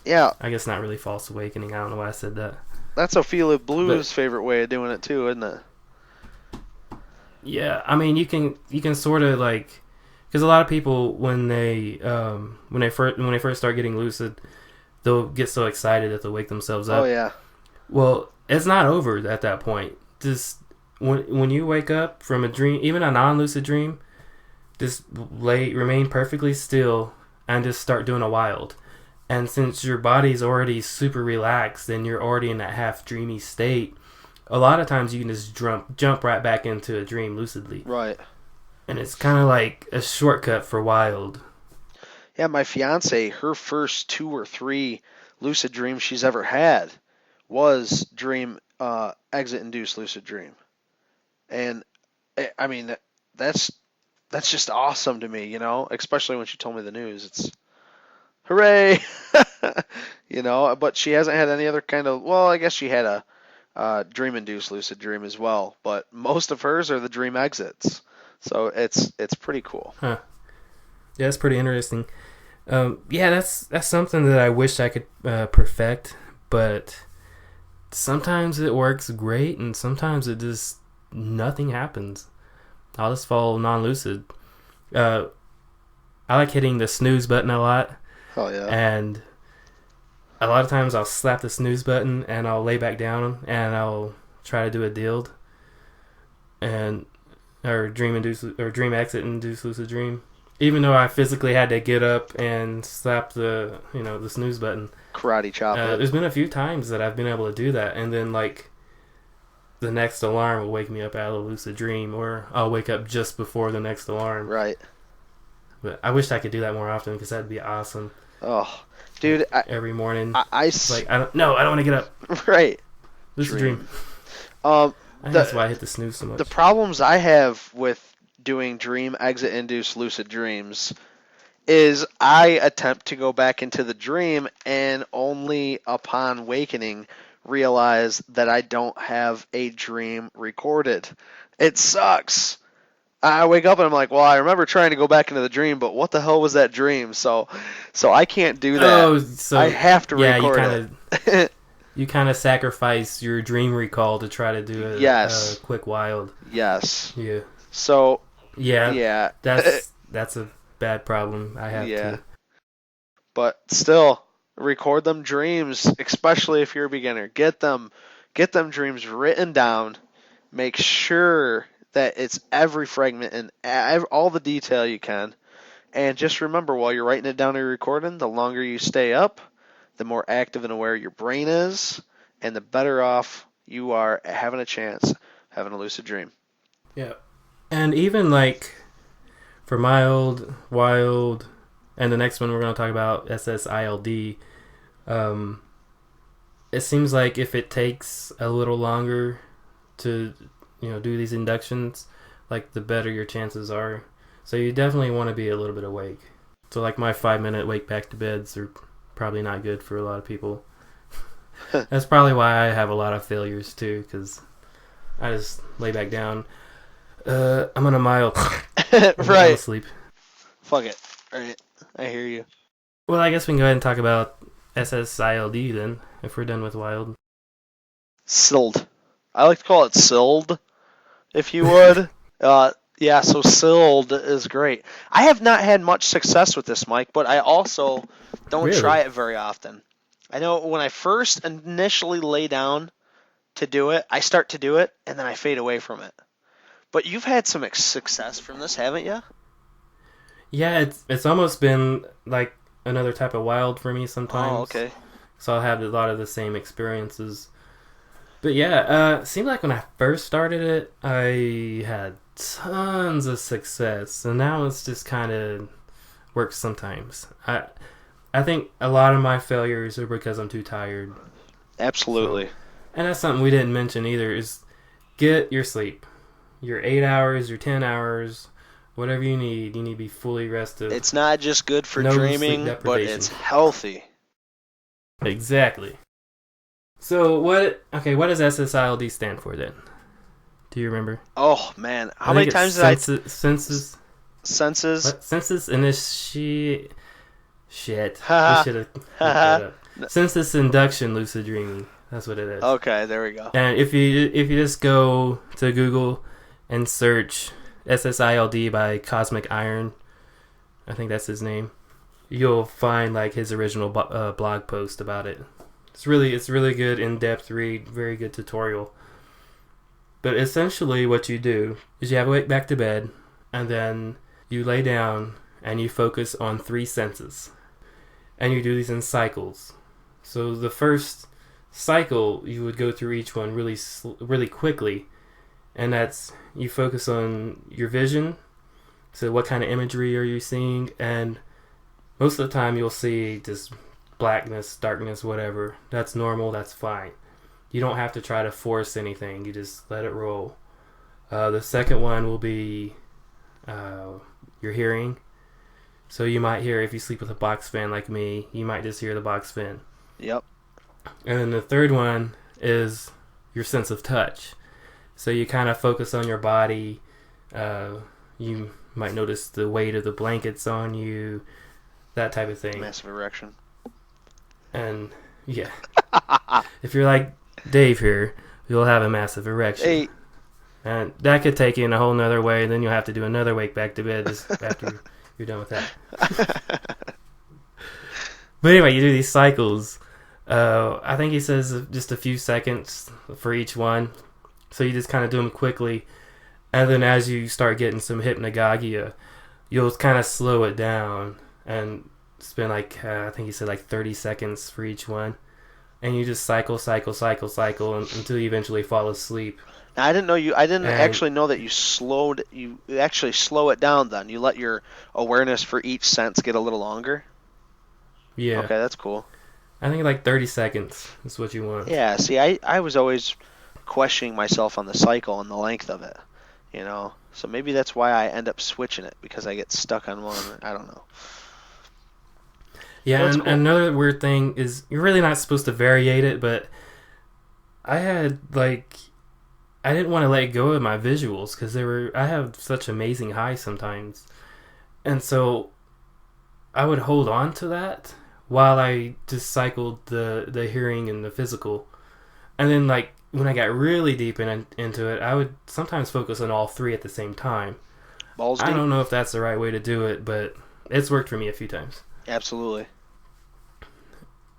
Yeah.
I guess not really false awakening. I don't know why I said that.
That's Ophelia Blue's favorite way of doing it too, isn't it?
Yeah, I mean you can sort of like, because a lot of people when they first start getting lucid, they'll get so excited that they'll wake themselves up.
Oh yeah.
Well, it's not over at that point. Just when you wake up from a dream, even a non-lucid dream, just remain perfectly still and just start doing a wild. And since your body's already super relaxed and you're already in that half dreamy state, a lot of times you can just jump right back into a dream lucidly.
Right.
And it's kind of like a shortcut for wild.
Yeah, my fiance, her first 2 or 3 lucid dreams she's ever had was dream exit induced lucid dream. And I mean that's just awesome to me, especially when she told me the news. It's hooray. But she hasn't had any other kind of, well, I guess she had a dream-induced lucid dream as well, but most of hers are the dream exits, so it's pretty cool.
Huh. Yeah, it's pretty interesting. Yeah, that's something that I wish I could perfect, but sometimes it works great, and sometimes it just nothing happens. I'll just fall non-lucid. I like hitting the snooze button a lot.
Oh yeah.
And a lot of times I'll slap the snooze button and I'll lay back down and I'll try to do a dild or dream exit induced lucid dream. Even though I physically had to get up and slap the snooze button.
Karate chop it.
There's been a few times that I've been able to do that, and then like the next alarm will wake me up out of a lucid dream, or I'll wake up just before the next alarm.
Right.
But I wish I could do that more often because that'd be awesome.
Oh, dude!
Every morning,
I
don't want to get up.
Right.
This is a dream.
I
think that's why I hit the snooze so much.
The problems I have with doing dream exit induced lucid dreams is I attempt to go back into the dream and only upon wakening realize that I don't have a dream recorded. It sucks. I wake up and I'm like, well, I remember trying to go back into the dream, but what the hell was that dream? So I can't do that.
Oh, so
I have to record it.
You kind of sacrifice your dream recall to try to do a quick wild.
Yes.
Yeah.
So.
Yeah. That's a bad problem. I have to.
But still, record them dreams, especially if you're a beginner. Get them dreams written down. Make sure that it's every fragment and all the detail you can. And just remember, while you're writing it down or recording, the longer you stay up, the more active and aware your brain is, and the better off you are at having a chance having a lucid dream.
Yeah. And even like for mild, wild, And the next one we're going to talk about, SSILD. It seems like if it takes a little longer to, do these inductions, like the better your chances are. So you definitely want to be a little bit awake. So like my 5-minute wake back to beds are probably not good for a lot of people. That's probably why I have a lot of failures too, because I just lay back down. I'm on a mile.
Right.
Sleep.
Fuck it. Alright. I hear you.
Well, I guess we can go ahead and talk about SSILD then, if we're done with wild.
SILD. I like to call it SILD, if you would. Yeah, so SILD is great. I have not had much success with this, Mike, but I also don't try it very often. I know when I first initially lay down to do it, I start to do it, and then I fade away from it. But you've had some success from this, haven't you?
Yeah, it's almost been like another type of wild for me sometimes.
Oh, okay.
So I'll have a lot of the same experiences. But yeah, it seemed like when I first started it, I had tons of success. And now it's just kind of works sometimes. I think a lot of my failures are because I'm too tired.
Absolutely.
So, and that's something we didn't mention either, is get your sleep. Your 8 hours, your 10 hours, whatever you need to be fully rested.
It's not just good for dreaming, but it's healthy.
Exactly. So what does SSILD stand for then? Do you remember?
Oh man, how many times did I
senses initiate shit. We should have looked that up. Sensus induction lucid dreaming. That's what it is.
Okay, there we go.
And if you just go to Google and search SSILD by Cosmic Iron, I think that's his name, you'll find like his original blog post about it. It's really good in-depth read, very good tutorial. But essentially what you do is you have a wake back to bed, and then you lay down and you focus on 3 senses. And you do these in cycles. So the first cycle, you would go through each one really quickly. And that's, you focus on your vision. So what kind of imagery are you seeing? And most of the time you'll see just blackness, darkness, whatever. That's normal, that's fine. You don't have to try to force anything. You just let it roll. The second one will be your hearing. So you might hear, if you sleep with a box fan like me, you might just hear the box fan.
Yep.
And then the third one is your sense of touch. So you kind of focus on your body. You might notice the weight of the blankets on you, that type of thing.
Massive erection.
And yeah, if you're like Dave here, you'll have a massive erection.
Hey.
And that could take you in a whole nother way. Then you'll have to do another wake back to bed just after you're done with that. But anyway, you do these cycles. I think he says just a few seconds for each one. So you just kind of do them quickly. And then as you start getting some hypnagogia, you'll kind of slow it down and spend like, I think he said like 30 seconds for each one. And you just cycle until you eventually fall asleep.
Now, I didn't actually know that you actually slow it down then. You let your awareness for each sense get a little longer?
Yeah.
Okay, that's cool.
I think like 30 seconds is what you want.
Yeah, see, I was always questioning myself on the cycle and the length of it, you know? So maybe that's why I end up switching it, because I get stuck on one. I don't know.
Yeah, and cool. Another weird thing is you're really not supposed to variate it, but I didn't want to let go of my visuals because I have such amazing highs sometimes. And so I would hold on to that while I just cycled the hearing and the physical. And then like when I got really deep into it, I would sometimes focus on all 3 at the same time.
Balls deep.
I don't know if that's the right way to do it, but it's worked for me a few times.
Absolutely.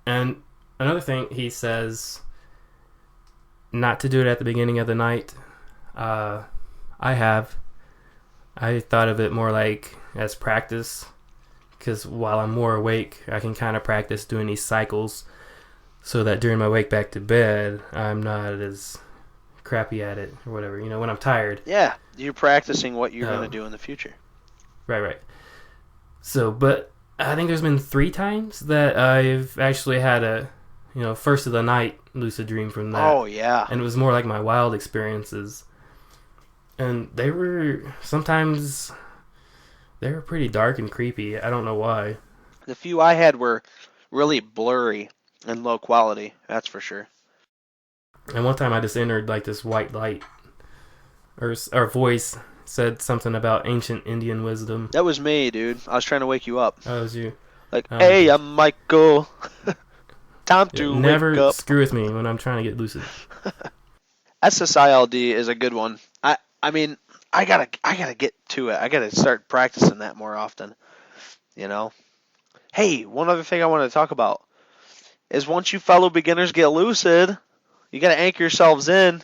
And another thing, he says not to do it at the beginning of the night. I thought of it more like as practice, because while I'm more awake, I can kind of practice doing these cycles so that during my wake back to bed, I'm not as crappy at it or whatever, when I'm tired.
Yeah, you're practicing what you're going to do in the future.
Right. So, but I think there's been 3 times that I've actually had a, first of the night lucid dream from that.
Oh, yeah.
And it was more like my wild experiences. And sometimes they were pretty dark and creepy. I don't know why.
The few I had were really blurry and low quality, that's for sure.
And one time I just entered like this white light. Or our voice said something about ancient Indian wisdom.
That was me, dude. I was trying to wake you up.
Oh, it was you.
Like, hey, I'm Michael. Time to wake up.
Never screw with me when I'm trying to get lucid.
SSILD is a good one. I mean, I gotta get to it. I gotta start practicing that more often. Hey, one other thing I want to talk about is once you fellow beginners get lucid, you gotta anchor yourselves in.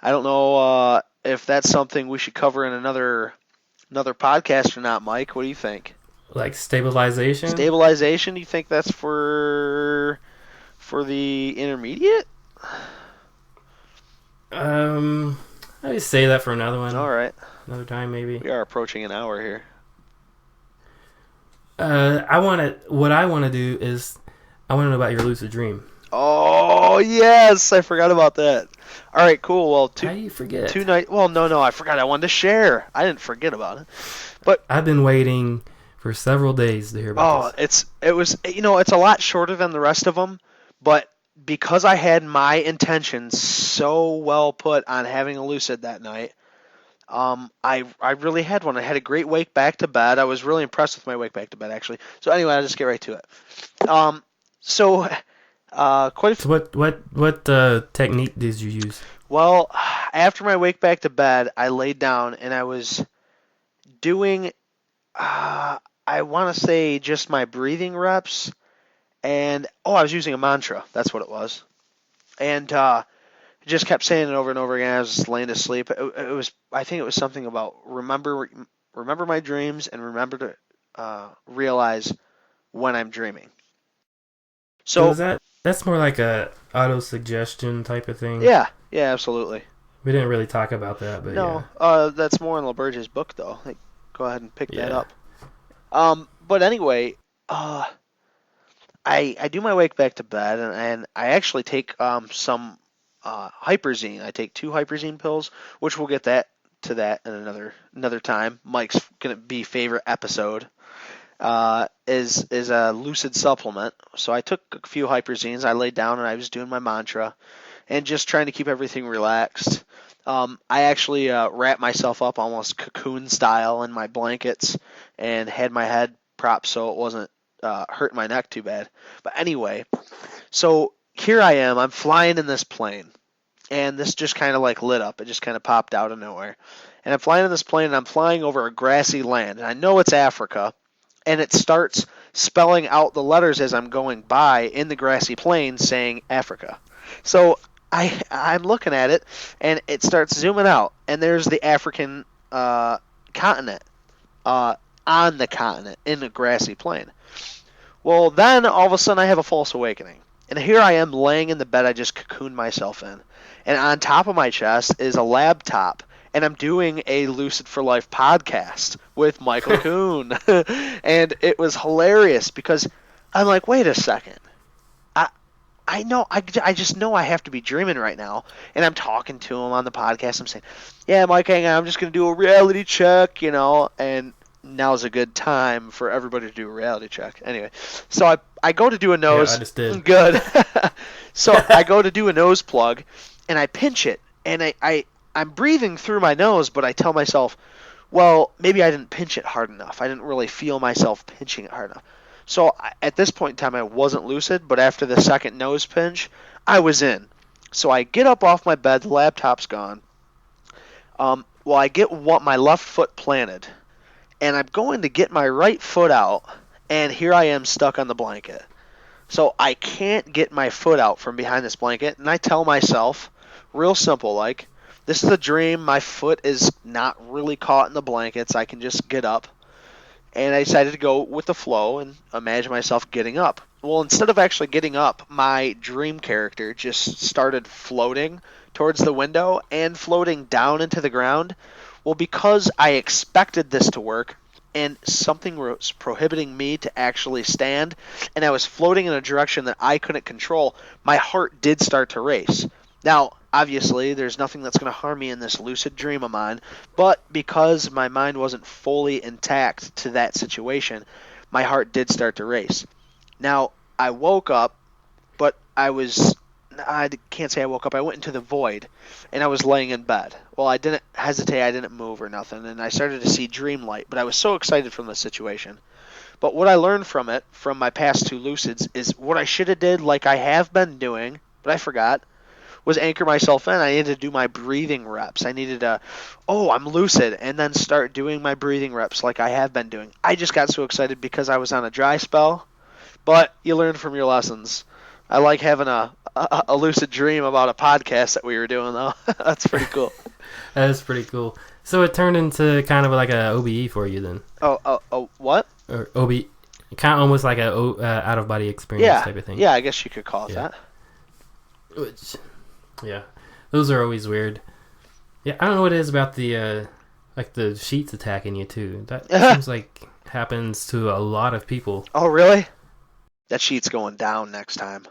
I don't know if that's something we should cover in another podcast or not, Mike. What do you think?
Like stabilization?
Stabilization? Do you think that's for the intermediate?
I just say that for another one.
All right.
Another time, maybe.
We are approaching an hour here.
What I want to do is, I want to know about your lucid dream.
Oh, yes. I forgot about that. All right, cool. Well,
how do you forget?
Well, no, I forgot. I wanted to share. I didn't forget about it. But
I've been waiting for several days to hear about this.
It's a lot shorter than the rest of them, but because I had my intentions so well put on having a lucid that night, I really had one. I had a great wake back to bed. I was really impressed with my wake back to bed, actually. So anyway, I'll just get right to it.
What technique did you use?
Well, after my wake back to bed, I laid down and I was doing, I want to say just my breathing reps. And, I was using a mantra. That's what it was. And just kept saying it over and over again. I was just laying to sleep. I think it was something about remember my dreams and remember to realize when I'm dreaming. So
that's more like a auto-suggestion type of thing?
Yeah, absolutely.
We didn't really talk about that, but
no,
yeah.
That's more in LaBerge's book, though. Go ahead and pick that up. But anyway, I do my wake back to bed, and I actually take some hyperzine. I take 2 hyperzine pills, which we'll get to that in another time. Mike's gonna be favorite episode is a lucid supplement. So I took a few hyperzines. I laid down and I was doing my mantra, and just trying to keep everything relaxed. I actually wrapped myself up almost cocoon style in my blankets and had my head propped so it wasn't hurting my neck too bad. But anyway, so here I am. I'm flying in this plane, and this just kind of like lit up. It just kind of popped out of nowhere. And I'm flying in this plane, and I'm flying over a grassy land. And I know it's Africa, and it starts spelling out the letters as I'm going by in the grassy plain saying Africa. So I'm looking at it, and it starts zooming out, and there's the African continent on the continent in the grassy plain. Well, then all of a sudden I have a false awakening. And here I am laying in the bed I just cocooned myself in. And on top of my chest is a laptop. And I'm doing a Lucid for Life podcast with Michael Kuhn. And it was hilarious because I'm like, wait a second. I just know I have to be dreaming right now. And I'm talking to him on the podcast. I'm saying, yeah, Mike, hang on. I'm just going to do a reality check, and now's a good time for everybody to do a reality check. Anyway, so I go to do a nose.
Yeah, I just did.
Good. So I go to do a nose plug, and I pinch it, and I'm breathing through my nose, but I tell myself, well, maybe I didn't pinch it hard enough. I didn't really feel myself pinching it hard enough. So at this point in time, I wasn't lucid, but after the second nose pinch, I was in. So I get up off my bed, the laptop's gone. I get my left foot planted, and I'm going to get my right foot out, and here I am stuck on the blanket. So I can't get my foot out from behind this blanket, and I tell myself, real simple, like, this is a dream, my foot is not really caught in the blankets, I can just get up. And I decided to go with the flow and imagine myself getting up. Well, instead of actually getting up, my dream character just started floating towards the window and floating down into the ground. Well, because I expected this to work, and something was prohibiting me to actually stand, and I was floating in a direction that I couldn't control, my heart did start to race. Now, obviously, there's nothing that's going to harm me in this lucid dream of mine, but because my mind wasn't fully intact to that situation, my heart did start to race. Now, I woke up, but I can't say I woke up. I went into the void, and I was laying in bed. Well, I didn't hesitate. I didn't move or nothing, and I started to see dream light. But I was so excited from the situation. But what I learned from it, from my past 2 lucids, is what I should have did, like I have been doing, but I forgot, was anchor myself in. I needed to do my breathing reps. I needed to, I'm lucid, and then start doing my breathing reps like I have been doing. I just got so excited because I was on a dry spell. But you learn from your lessons. I like having a lucid dream about a podcast that we were doing, though. That's pretty cool.
That is pretty cool. So it turned into kind of like a OBE for you then.
What?
Or OBE, kind of almost like a out of body experience type of thing.
Yeah, I guess you could call it that.
Which, yeah, those are always weird. Yeah, I don't know what it is about the like the sheets attacking you too. That seems like happens to a lot of people.
Oh, really? That sheet's going down next time.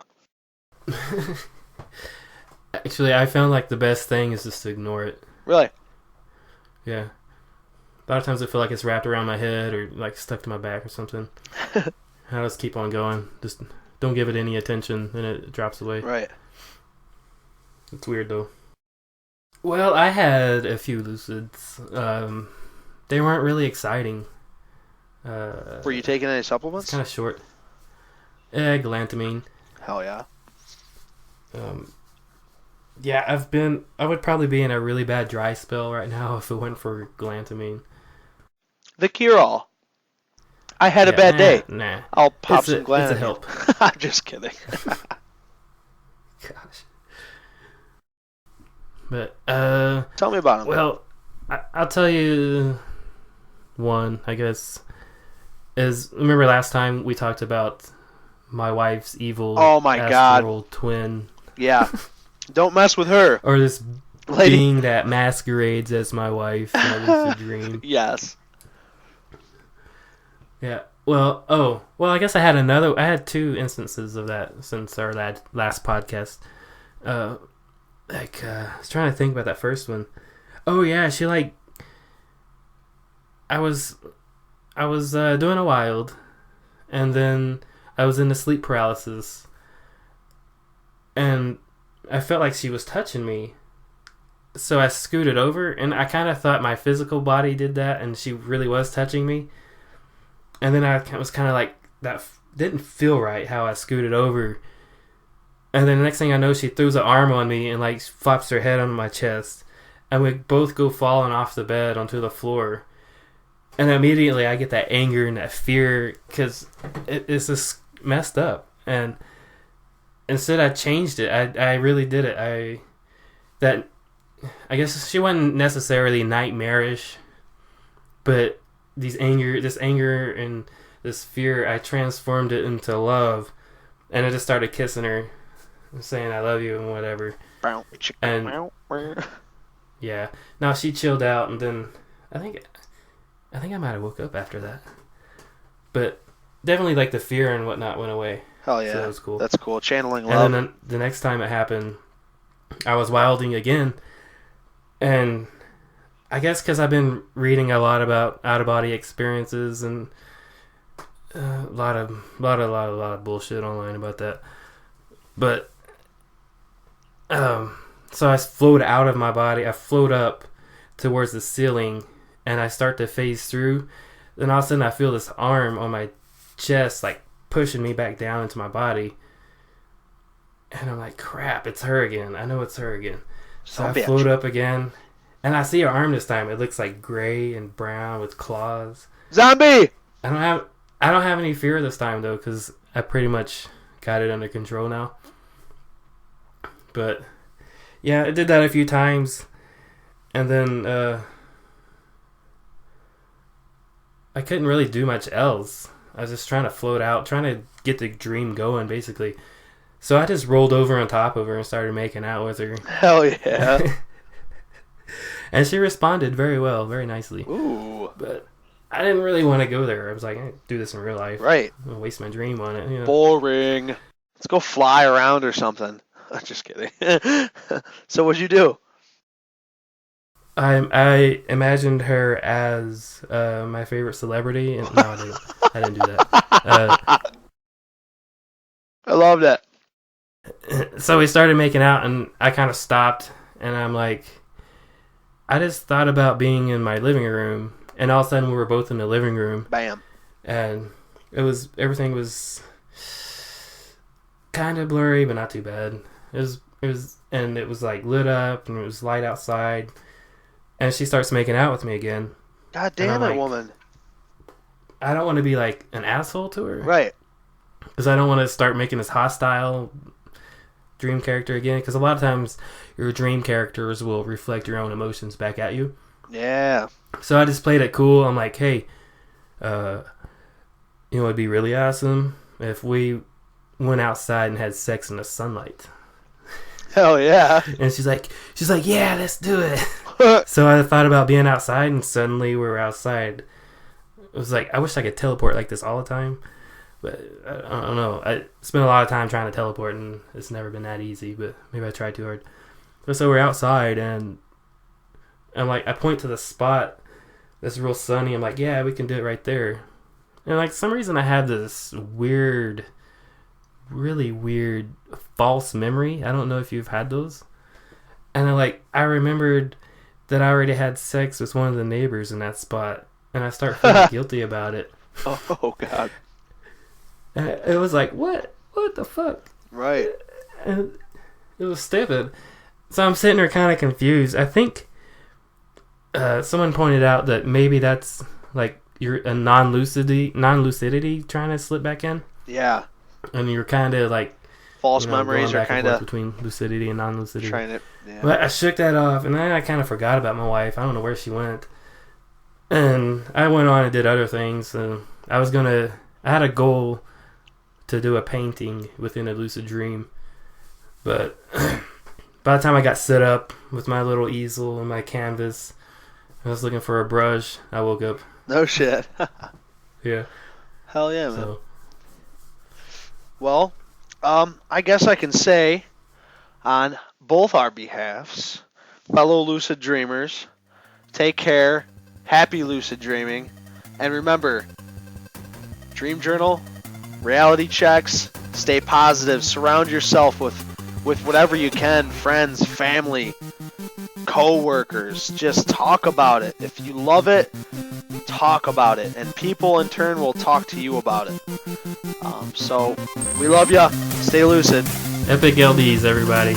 Actually, I found like the best thing is just to ignore it.
Really?
Yeah. A lot of times I feel like it's wrapped around my head or like stuck to my back or something. I just keep on going. Just don't give it any attention and it drops away.
Right.
It's weird though. Well, I had a few lucids. They weren't really exciting.
Were you taking any supplements?
It's kind of short. Galantamine.
Hell yeah.
Yeah, I would probably be in a really bad dry spell right now if it went for galantamine.
The cure-all. I had a bad day.
Nah.
I'll pop some galantamine.
It's a help.
I'm just kidding.
Gosh. But,
tell me about them.
Well, I'll tell you one, I guess. Remember last time we talked about my wife's evil astral twin?
Yeah. Don't mess with her.
Or this being that masquerades as my wife in a lucid dream.
Yes.
Yeah. Well, I guess I had 2 instances of that since our last podcast. I was trying to think about that first one. Oh yeah, she I was doing a wild, and then I was in the sleep paralysis, and I felt like she was touching me. So I scooted over, and I kind of thought my physical body did that, and she really was touching me. And then I was kind of like, that didn't feel right how I scooted over. And then the next thing I know, she throws an arm on me and like flops her head on my chest. And we both go falling off the bed onto the floor. And immediately I get that anger and that fear because it's just messed up. And instead I changed it. I really did it. I guess she wasn't necessarily nightmarish, but this anger and this fear, I transformed it into love, and I just started kissing her, and saying I love you and whatever. And yeah, now she chilled out, and then I think I might have woke up after that, but definitely like the fear and whatnot went away.
Hell yeah,
so that was cool.
That's cool. Channeling love.
And then the next time it happened, I was wilding again, and I guess because I've been reading a lot about out-of-body experiences and a lot of bullshit online about that. But so I float out of my body. I float up towards the ceiling, and I start to phase through. Then all of a sudden, I feel this arm on my chest, like pushing me back down into my body. And I'm like, crap! It's her again. I know it's her again. So I float up again. And I see her arm this time. It looks like gray and brown with claws.
Zombie!
I don't have any fear this time though, because I pretty much got it under control now. But yeah, I did that a few times, and then I couldn't really do much else. I was just trying to float out, trying to get the dream going, basically. So I just rolled over on top of her and started making out with her.
Hell yeah.
And she responded very well, very nicely.
Ooh.
But I didn't really want to go there. I was like, I do this in real life.
Right.
I'm gonna waste my dream on it.
Boring. Let's go fly around or something. Just kidding. So what'd you do?
I imagined her as my favorite celebrity, and no, I didn't do that.
I love that.
So we started making out, and I kind of stopped, and I'm like, I just thought about being in my living room, and all of a sudden we were both in the living room.
Bam.
And everything was kind of blurry, but not too bad. It was like lit up, and it was light outside. And she starts making out with me again.
God damn it, woman.
I don't want to be like an asshole to her.
Right.
Because I don't want to start making this hostile dream character again. Because a lot of times your dream characters will reflect your own emotions back at you.
Yeah.
So I just played it cool. I'm like, hey, it'd be really awesome if we went outside and had sex in the sunlight.
Hell yeah.
And she's like, yeah, let's do it. So I thought about being outside, and suddenly we were outside. It was like, I wish I could teleport like this all the time, but I don't know. I spent a lot of time trying to teleport, and it's never been that easy, but maybe I tried too hard. So we're outside, and I'm like, I point to the spot that's real sunny. I'm like, yeah, we can do it right there. And like, some reason I have this weird, really weird false memory. I don't know if you've had those. And I remembered that I already had sex with one of the neighbors in that spot, and I start feeling guilty about it.
Oh God!
And it was like, what the fuck?
Right.
And it was stupid. So I'm sitting there kind of confused. I think someone pointed out that maybe that's like you're a non-lucidity trying to slip back in.
Yeah.
And you're kind of like
false memories are kind of
between lucidity and non-lucidity.
Trying to. Yeah.
But I shook that off, and then I kind of forgot about my wife. I don't know where she went. And I went on and did other things. And I had a goal to do a painting within a lucid dream. But by the time I got set up with my little easel and my canvas, I was looking for a brush. I woke up.
No shit.
Yeah.
Hell yeah, man. Well, I guess I can say on both our behalves, fellow lucid dreamers, take care, happy lucid dreaming, and remember, dream journal, reality checks, stay positive, surround yourself with whatever you can, friends, family, co-workers, just talk about it. If you love it, talk about it, and people in turn will talk to you about it. So, we love ya. Stay lucid.
Epic LDs, everybody.